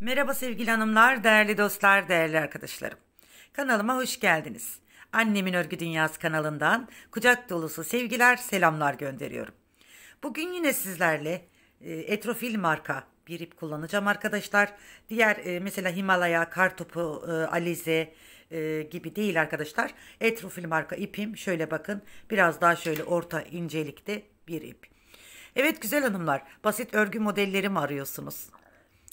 Merhaba sevgili hanımlar, değerli dostlar, değerli arkadaşlarım. Kanalıma hoş geldiniz. Annemin Örgü Dünyası kanalından kucak dolusu sevgiler, selamlar gönderiyorum. Bugün yine sizlerle Etrofil marka bir ip kullanacağım arkadaşlar. Diğer mesela Himalaya, Kartopu, Alize gibi değil arkadaşlar. Etrofil marka ipim şöyle bakın, biraz daha şöyle orta incelikte bir ip. Evet güzel hanımlar, basit örgü modelleri mi arıyorsunuz?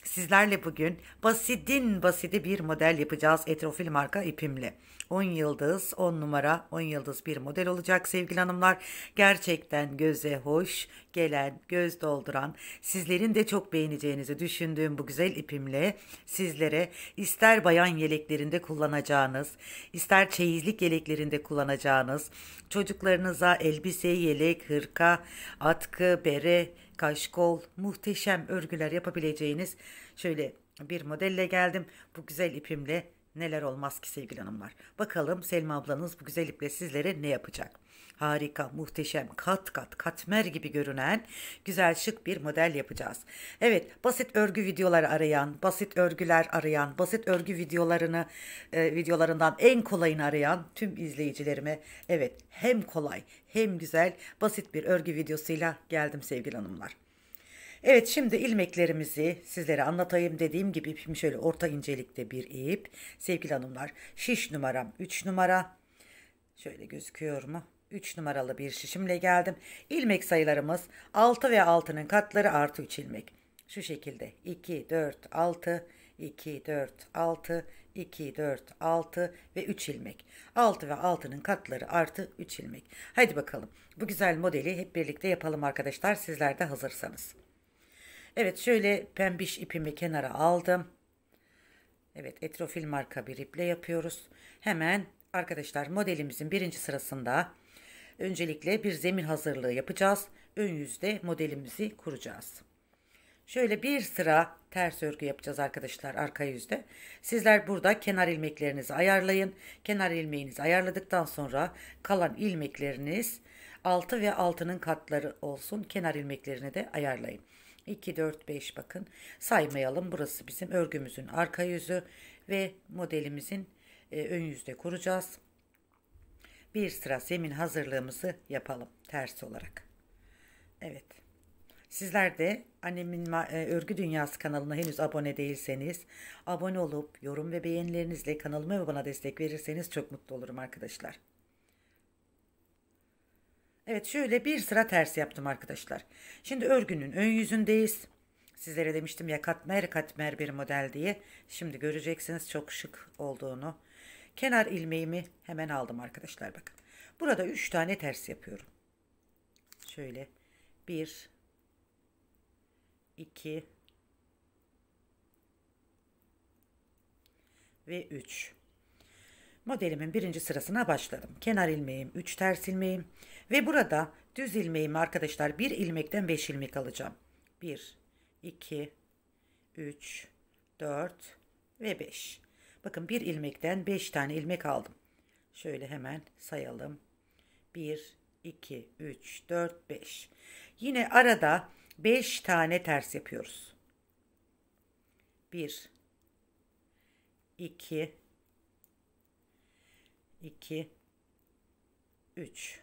Sizlerle bugün basitin basiti bir model yapacağız Etrofil marka ipimle. 10 yıldız, 10 numara, 10 yıldız bir model olacak sevgili hanımlar. Gerçekten göze hoş gelen, göz dolduran, sizlerin de çok beğeneceğinizi düşündüğüm bu güzel ipimle sizlere ister bayan yeleklerinde kullanacağınız, ister çeyizlik yeleklerinde kullanacağınız, çocuklarınıza elbise, yelek, hırka, atkı, bere, kaşkol, muhteşem örgüler yapabileceğiniz şöyle bir modelle geldim. Bu güzel ipimle neler olmaz ki sevgili hanımlar. Bakalım Selma ablanız bu güzel iple sizlere ne yapacak? Harika, muhteşem, kat kat, katmer gibi görünen güzel şık bir model yapacağız. Evet, basit örgü videoları arayan, basit örgüler arayan, basit örgü videolarından en kolayını arayan tüm izleyicilerime evet hem kolay hem güzel basit bir örgü videosuyla geldim sevgili hanımlar. Evet şimdi ilmeklerimizi sizlere anlatayım. Dediğim gibi ipim şöyle orta incelikte bir ip. Sevgili hanımlar, şiş numaram 3 numara. Şöyle gözüküyor mu? 3 numaralı bir şişimle geldim. İlmek sayılarımız 6 ve 6'nın katları artı 3 ilmek. Şu şekilde 2, 4, 6, 2, 4, 6, 2, 4, 6 ve 3 ilmek. 6 ve 6'nın katları artı 3 ilmek. Hadi bakalım bu güzel modeli hep birlikte yapalım arkadaşlar, sizler de hazırsanız. Evet şöyle pembiş ipimi kenara aldım. Evet Etrofil marka bir iple yapıyoruz. Hemen arkadaşlar modelimizin birinci sırasında öncelikle bir zemin hazırlığı yapacağız. Ön yüzde modelimizi kuracağız. Şöyle bir sıra ters örgü yapacağız arkadaşlar arka yüzde. Sizler burada kenar ilmeklerinizi ayarlayın. Kenar ilmeğinizi ayarladıktan sonra kalan ilmekleriniz 6 ve 6'nın katları olsun. Kenar ilmeklerini de ayarlayın. 2, 4, 5 bakın saymayalım. Burası bizim örgümüzün arka yüzü ve modelimizin ön yüzde kuracağız. Bir sıra zemin hazırlığımızı yapalım ters olarak. Evet. Sizler de annemin Örgü Dünyası kanalına henüz abone değilseniz abone olup yorum ve beğenilerinizle kanalıma ve bana destek verirseniz çok mutlu olurum arkadaşlar. Evet şöyle bir sıra ters yaptım arkadaşlar. Şimdi örgünün ön yüzündeyiz. Sizlere demiştim ya katmer katmer bir model diye. Şimdi göreceksiniz çok şık olduğunu. Kenar ilmeğimi hemen aldım arkadaşlar bakın. Burada 3 tane ters yapıyorum. Şöyle 1, 2 ve 3. Modelimin birinci sırasına başladım. Kenar ilmeğim, 3 ters ilmeğim ve burada düz ilmeğimi arkadaşlar bir ilmekten 5 ilmek alacağım. 1, 2, 3, 4 ve 5. Bakın bir ilmekten 5 tane ilmek aldım. Şöyle hemen sayalım. 1, 2, 3, 4, 5. Yine arada 5 tane ters yapıyoruz. 1, 2, 2, 3.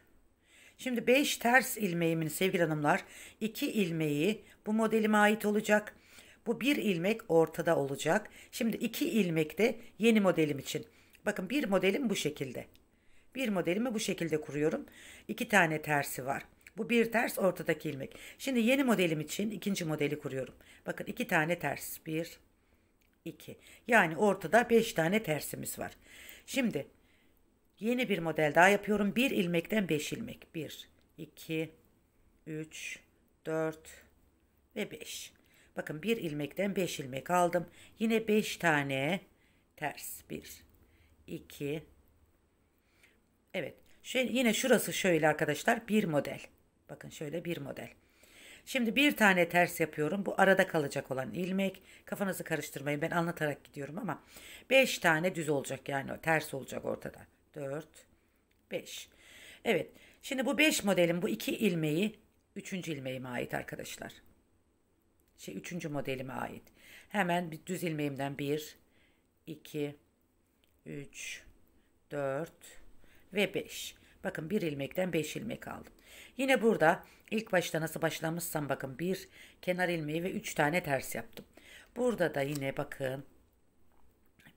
Şimdi 5 ters ilmeğimin sevgili hanımlar 2 ilmeği bu modelime ait olacak. Bu bir ilmek ortada olacak. Şimdi 2 ilmek de yeni modelim için. Bakın bir modelim bu şekilde. Bir modelimi bu şekilde kuruyorum. 2 tane tersi var. Bu bir ters ortadaki ilmek. Şimdi yeni modelim için ikinci modeli kuruyorum. Bakın 2 tane ters. 1, 2. Yani ortada 5 tane tersimiz var. Şimdi yeni bir model daha yapıyorum. Bir ilmekten 5 ilmek. 1, 2, 3, 4 ve 5. Bakın bir ilmekten 5 ilmek aldım. Yine 5 tane ters. 1, 2. Evet. Yine şurası şöyle arkadaşlar bir model. Bakın şöyle bir model. Şimdi bir tane ters yapıyorum. Bu arada kalacak olan ilmek. Kafanızı karıştırmayın. Ben anlatarak gidiyorum ama 5 tane düz olacak yani ters olacak ortada. 4, 5. Evet. Şimdi bu 5 modelin bu 2 ilmeği 3. ilmeğime ait arkadaşlar. 3. modelime ait. Hemen bir düz ilmeğimden 1, 2, 3, 4 ve 5. Bakın bir ilmekten 5 ilmek aldım. Yine burada ilk başta nasıl başlamışsam bakın bir kenar ilmeği ve 3 tane ters yaptım. Burada da yine bakın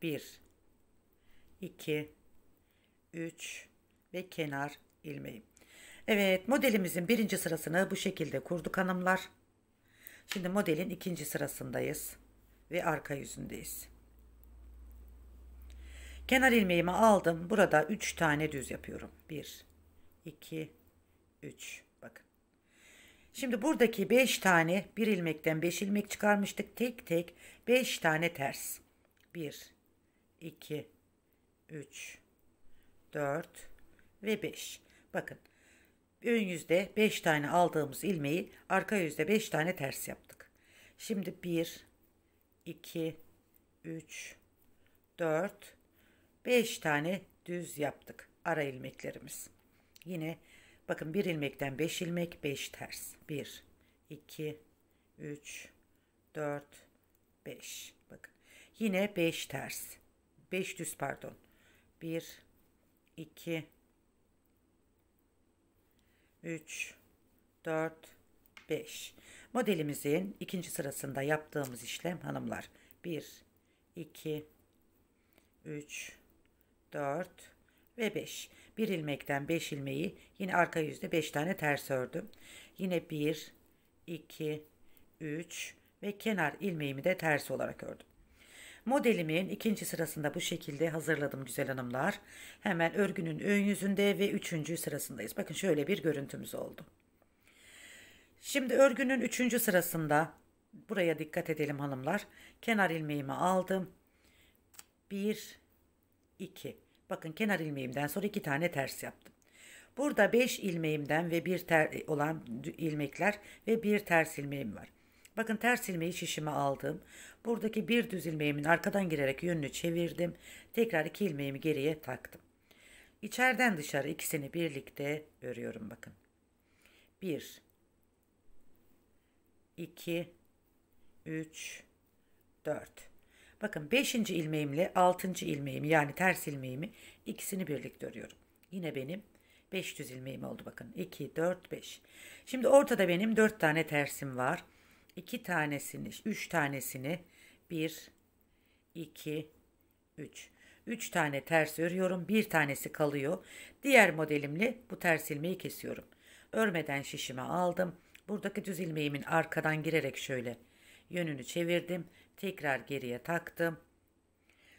1, 2, 3 ve kenar ilmeği. Evet, modelimizin birinci sırasını bu şekilde kurduk hanımlar. Şimdi modelin ikinci sırasındayız ve arka yüzündeyiz. Kenar ilmeğimi aldım. Burada 3 tane düz yapıyorum. 1, 2, 3. Bakın. Şimdi buradaki 5 tane bir ilmekten 5 ilmek çıkarmıştık. Tek tek 5 tane ters. 1, 2, 3, 4 ve 5. Bakın. Ön yüzde 5 tane aldığımız ilmeği arka yüzde 5 tane ters yaptık. Şimdi 1, 2, 3, 4, 5 tane düz yaptık ara ilmeklerimiz. Yine bakın bir ilmekten 5 ilmek 5 ters. 1, 2, 3, 4, 5. Bakın yine 5 ters. 5 düz pardon. 1, 2, 3, 4, 5. Modelimizin ikinci sırasında yaptığımız işlem hanımlar. 1, 2, 3, 4 ve 5. Bir ilmekten 5 ilmeği yine arka yüzde 5 tane ters ördüm. Yine 1, 2, 3 ve kenar ilmeğimi de ters olarak ördüm. Modelimin ikinci sırasında bu şekilde hazırladım güzel hanımlar. Hemen örgünün ön yüzünde ve üçüncü sırasındayız. Bakın şöyle bir görüntümüz oldu. Şimdi örgünün üçüncü sırasında buraya dikkat edelim hanımlar. Kenar ilmeğimi aldım. 1, 2. Bakın kenar ilmeğimden sonra 2 tane ters yaptım. Burada 5 ilmeğimden ve bir olan ilmekler ve bir ters ilmeğim var. Bakın ters ilmeği şişime aldım. Buradaki bir düz ilmeğimin arkadan girerek yönünü çevirdim. Tekrar 2 ilmeğimi geriye taktım. İçeriden dışarı ikisini birlikte örüyorum bakın. 1, 2, 3, 4. Bakın 5. ilmeğimle 6. ilmeğimi yani ters ilmeğimi ikisini birlikte örüyorum. Yine benim 5 düz ilmeğim oldu bakın. 2, 4, 5. Şimdi ortada benim 4 tane tersim var. 2 tanesini, 3 tanesini 1, 2, 3. 3 tane ters örüyorum. Bir tanesi kalıyor. Diğer modelimle bu ters ilmeği kesiyorum. Örmeden şişime aldım. Buradaki düz ilmeğimin arkadan girerek şöyle yönünü çevirdim. Tekrar geriye taktım.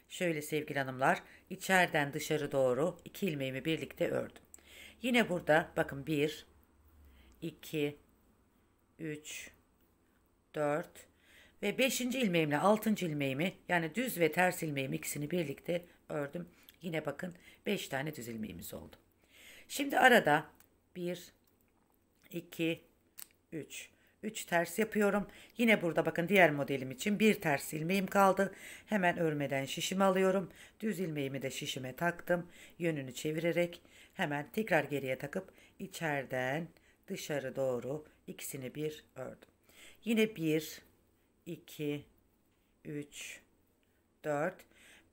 Şöyle sevgili hanımlar, içeriden dışarı doğru 2 ilmeğimi birlikte ördüm. Yine burada bakın 1, 2, 3, 4 ve 5. ilmeğimle 6. ilmeğimi yani düz ve ters ilmeğimi ikisini birlikte ördüm. Yine bakın 5 tane düz ilmeğimiz oldu. Şimdi arada 1, 2, 3. 3 ters yapıyorum. Yine burada bakın diğer modelim için bir ters ilmeğim kaldı. Hemen örmeden şişimi alıyorum. Düz ilmeğimi de şişime taktım. Yönünü çevirerek hemen tekrar geriye takıp içeriden dışarı doğru ikisini bir ördüm. Yine 1, 2, 3, 4,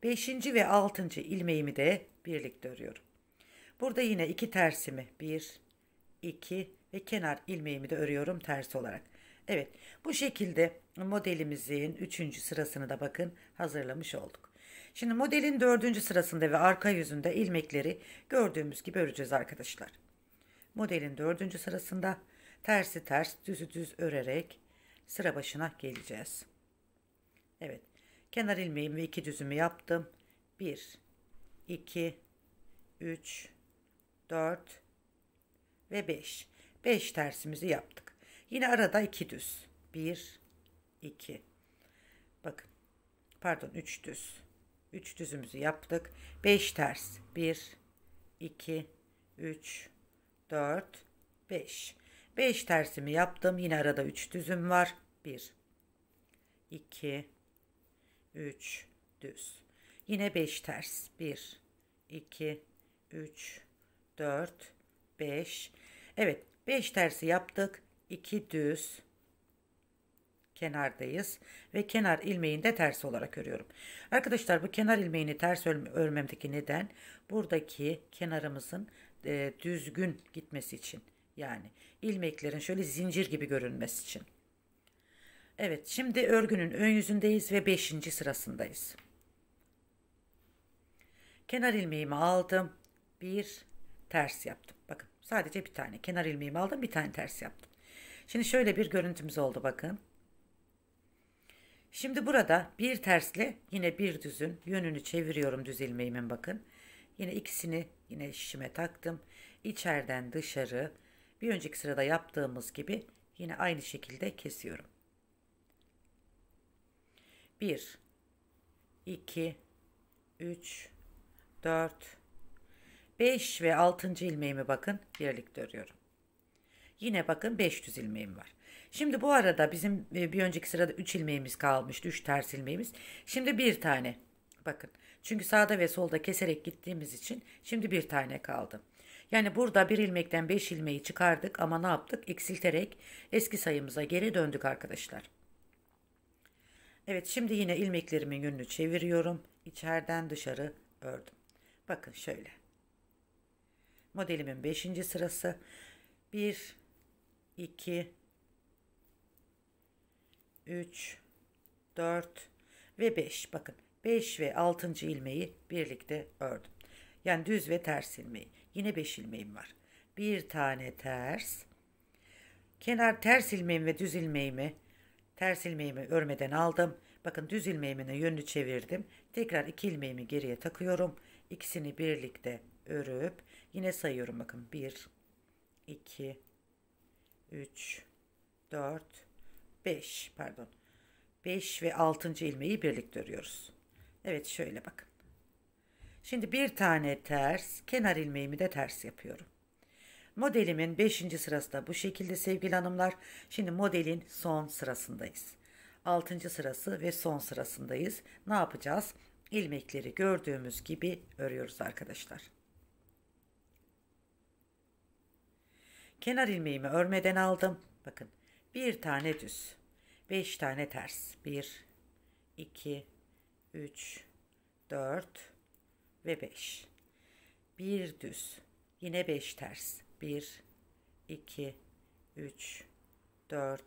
5. ve 6. ilmeğimi de birlikte örüyorum. Burada yine 2 tersimi 1, 2 ve kenar ilmeğimi de örüyorum ters olarak. Evet, bu şekilde modelimizin 3. sırasını da bakın hazırlamış olduk. Şimdi modelin 4. sırasında ve arka yüzünde ilmekleri gördüğümüz gibi öreceğiz arkadaşlar. Modelin 4. sırasında tersi ters, düzü düz örerek sıra başına geleceğiz. Evet, kenar ilmeğimi ve 2 düzümü yaptım. 1, 2, 3, 4 ve 5. 5 tersimizi yaptık. Yine arada 2 düz. 1, 2. Bakın. Pardon 3 düz. 3 düzümüzü yaptık. 5 ters. 1, 2, 3, 4, 5. 5 tersimi yaptım. Yine arada 3 düzüm var. 1, 2, 3 düz. Yine 5 ters. 1, 2, 3, 4, 5. Evet, 5 tersi yaptık. 2 düz. kenardayız ve kenar ilmeğini de ters olarak örüyorum. Arkadaşlar bu kenar ilmeğini ters örmemdeki neden buradaki kenarımızın düzgün gitmesi için. Yani ilmeklerin şöyle zincir gibi görünmesi için. Evet, şimdi örgünün ön yüzündeyiz ve 5. sırasındayız. Kenar ilmeğimi aldım. Bir ters yaptım. Bakın sadece bir tane kenar ilmeğimi aldım, bir tane ters yaptım. Şimdi şöyle bir görüntümüz oldu bakın. Şimdi burada bir tersle yine bir düzün yönünü çeviriyorum düz ilmeğimin bakın. Yine ikisini yine şişime taktım. İçeriden dışarı bir önceki sırada yaptığımız gibi yine aynı şekilde kesiyorum. 1, 2, 3, 4, 5 ve 6. ilmeğimi bakın birlikte örüyorum. Yine bakın 5 düz ilmeğim var. Şimdi bu arada bizim bir önceki sırada 3 ilmeğimiz kalmıştı. 3 ters ilmeğimiz. Şimdi bir tane. Bakın. Çünkü sağda ve solda keserek gittiğimiz için şimdi bir tane kaldı. Yani burada bir ilmekten 5 ilmeği çıkardık ama ne yaptık? Eksilterek eski sayımıza geri döndük arkadaşlar. Evet, şimdi yine ilmeklerimin yönünü çeviriyorum. İçeriden dışarı ördüm. Bakın şöyle. Modelimin 5. sırası. 1, 2, 3, 4 ve 5. Bakın 5 ve 6. ilmeği birlikte ördüm. Yani düz ve ters ilmeği. Yine 5 ilmeğim var. Bir tane ters. Kenar ters ilmeğimi ve düz ilmeğimi ters ilmeğimi örmeden aldım. Bakın düz ilmeğimin yönünü çevirdim. Tekrar 2 ilmeğimi geriye takıyorum. İkisini birlikte örüp yine sayıyorum bakın. 1, 2, 3, 4, 5 pardon. 5 ve 6. ilmeği birlikte örüyoruz. Evet şöyle bakın. Şimdi bir tane ters, kenar ilmeğimi de ters yapıyorum. Modelimin 5. sırası da bu şekilde sevgili hanımlar. Şimdi modelin son sırasındayız. 6. sırası ve son sırasındayız. Ne yapacağız? İlmekleri gördüğümüz gibi örüyoruz arkadaşlar. Kenar ilmeğimi örmeden aldım. Bakın bir tane düz. 5 tane ters. 1, 2, 3, 4 ve 5. Bir düz. Yine 5 ters. 1, 2, 3, 4,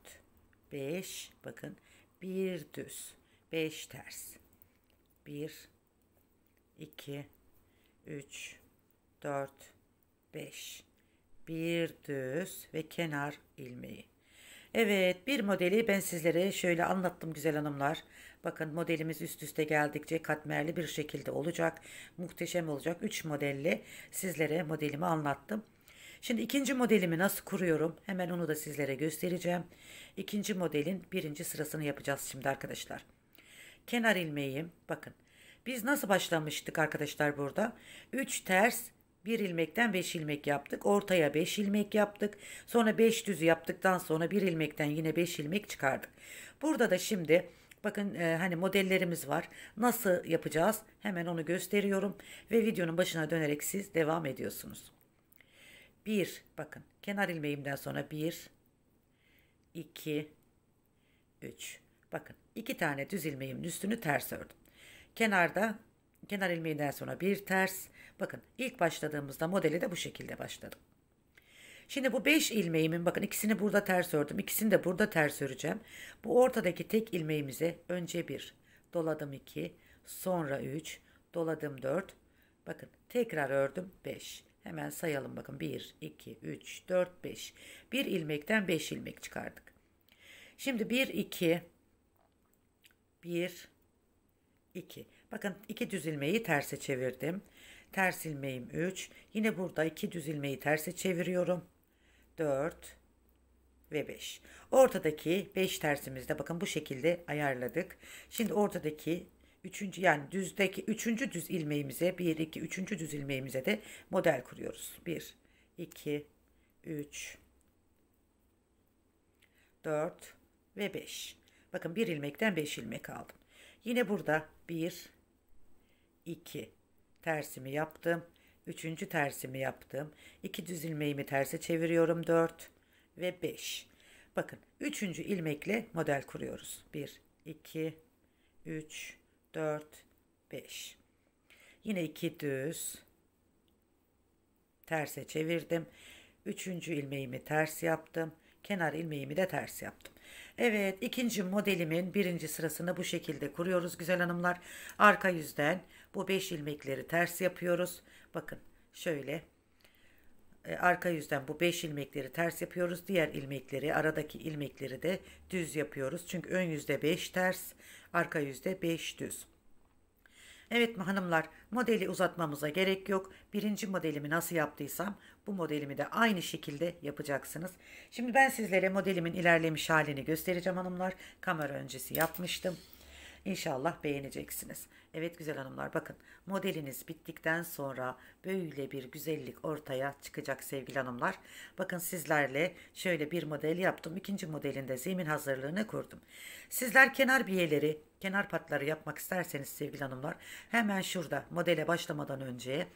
5. Bakın bir düz. 5 ters. 1, 2, 3, 4, 5. Bir düz ve kenar ilmeği. Evet, bir modeli ben sizlere şöyle anlattım güzel hanımlar. Bakın modelimiz üst üste geldikçe katmerli bir şekilde olacak. Muhteşem olacak. 3 modelle sizlere modelimi anlattım. Şimdi ikinci modelimi nasıl kuruyorum? Hemen onu da sizlere göstereceğim. İkinci modelin 1. sırasını yapacağız şimdi arkadaşlar. Kenar ilmeğim bakın. Biz nasıl başlamıştık arkadaşlar burada? 3 ters, bir ilmekten 5 ilmek yaptık. Ortaya 5 ilmek yaptık. Sonra 5 düz yaptıktan sonra bir ilmekten yine 5 ilmek çıkardık. Burada da şimdi bakın hani modellerimiz var. Nasıl yapacağız? Hemen onu gösteriyorum. Ve videonun başına dönerek siz devam ediyorsunuz. 1 bakın kenar ilmeğimden sonra 1, 2, 3. Bakın 2 tane düz ilmeğimin üstünü ters ördüm. Kenarda kenar ilmeğinden sonra bir ters. Bakın ilk başladığımızda modeli de bu şekilde başladım. Şimdi bu 5 ilmeğimin bakın ikisini burada ters ördüm. İkisini de burada ters öreceğim. Bu ortadaki tek ilmeğimize önce 1 doladım, 2 sonra 3 doladım, 4. Bakın tekrar ördüm, 5. Hemen sayalım bakın 1, 2, 3, 4, 5. Bir ilmekten 5 ilmek çıkardık. Şimdi 1, 2, 1, 2. Bakın 2 düz ilmeği terse çevirdim. Ters ilmeğim 3. Yine burada 2 düz ilmeği terse çeviriyorum. 4 ve 5. Ortadaki 5 tersimizde bakın bu şekilde ayarladık. Şimdi ortadaki 3. yani düzdeki 3. düz ilmeğimize 1, 2, 3. düz ilmeğimize de model kuruyoruz. 1, 2, 3, 4 ve 5. Bakın bir ilmekten 5 ilmek aldım. Yine burada 1, 2 tersimi yaptım. 3. tersimi yaptım. 2 düz ilmeğimi terse çeviriyorum. 4 ve 5. Bakın üçüncü ilmekle model kuruyoruz. 1, 2, 3, 4, 5. Yine 2 düz. Terse çevirdim. Üçüncü ilmeğimi ters yaptım. Kenar ilmeğimi de ters yaptım. Evet, ikinci modelimin birinci sırasını bu şekilde kuruyoruz güzel hanımlar. Arka yüzden bu 5 ilmekleri ters yapıyoruz. Bakın şöyle arka yüzden bu 5 ilmekleri ters yapıyoruz. Diğer ilmekleri, aradaki ilmekleri de düz yapıyoruz. Çünkü ön yüzde 5 ters, arka yüzde 5 düz. Evet hanımlar, modeli uzatmamıza gerek yok. Birinci modelimi nasıl yaptıysam bu modelimi de aynı şekilde yapacaksınız. Şimdi ben sizlere modelimin ilerlemiş halini göstereceğim hanımlar. Kamera öncesi yapmıştım. İnşallah beğeneceksiniz. Evet güzel hanımlar, bakın modeliniz bittikten sonra böyle bir güzellik ortaya çıkacak sevgili hanımlar. Bakın sizlerle şöyle bir model yaptım. İkinci modelinde zemin hazırlığını kurdum. Sizler kenar biyeleri, kenar patları yapmak isterseniz sevgili hanımlar, hemen şurada modele başlamadan önce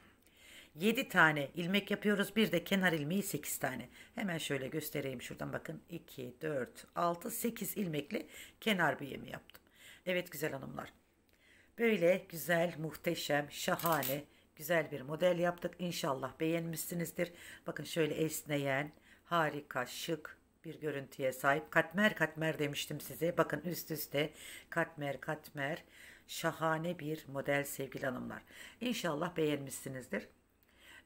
7 tane ilmek yapıyoruz. Bir de kenar ilmeği 8 tane. Hemen şöyle göstereyim şuradan, bakın 2, 4, 6, 8 ilmekli kenar biyemi yaptım. Evet güzel hanımlar. Böyle güzel, muhteşem, şahane, güzel bir model yaptık. İnşallah beğenmişsinizdir. Bakın şöyle esneyen, harika, şık bir görüntüye sahip. Katmer katmer demiştim size. Bakın üst üste katmer katmer, şahane bir model sevgili hanımlar. İnşallah beğenmişsinizdir.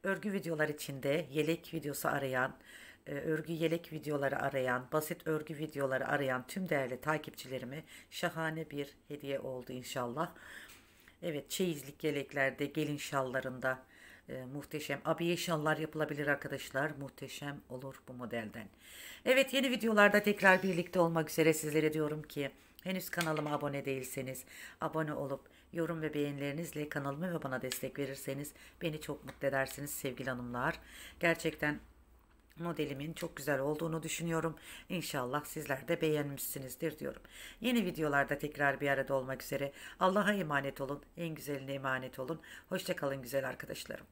Örgü videolar içinde yelek videosu arayan, örgü yelek videoları arayan, basit örgü videoları arayan tüm değerli takipçilerime şahane bir hediye oldu inşallah. Evet, çeyizlik yeleklerde, gelin şallarında muhteşem abiye şallar yapılabilir arkadaşlar. Muhteşem olur bu modelden. Evet, yeni videolarda tekrar birlikte olmak üzere sizlere diyorum ki henüz kanalıma abone değilseniz abone olup yorum ve beğenilerinizle kanalıma ve bana destek verirseniz beni çok mutlu edersiniz sevgili hanımlar. Gerçekten modelimin çok güzel olduğunu düşünüyorum. İnşallah sizler de beğenmişsinizdir diyorum. Yeni videolarda tekrar bir arada olmak üzere. Allah'a emanet olun. En güzeline emanet olun. Hoşça kalın güzel arkadaşlarım.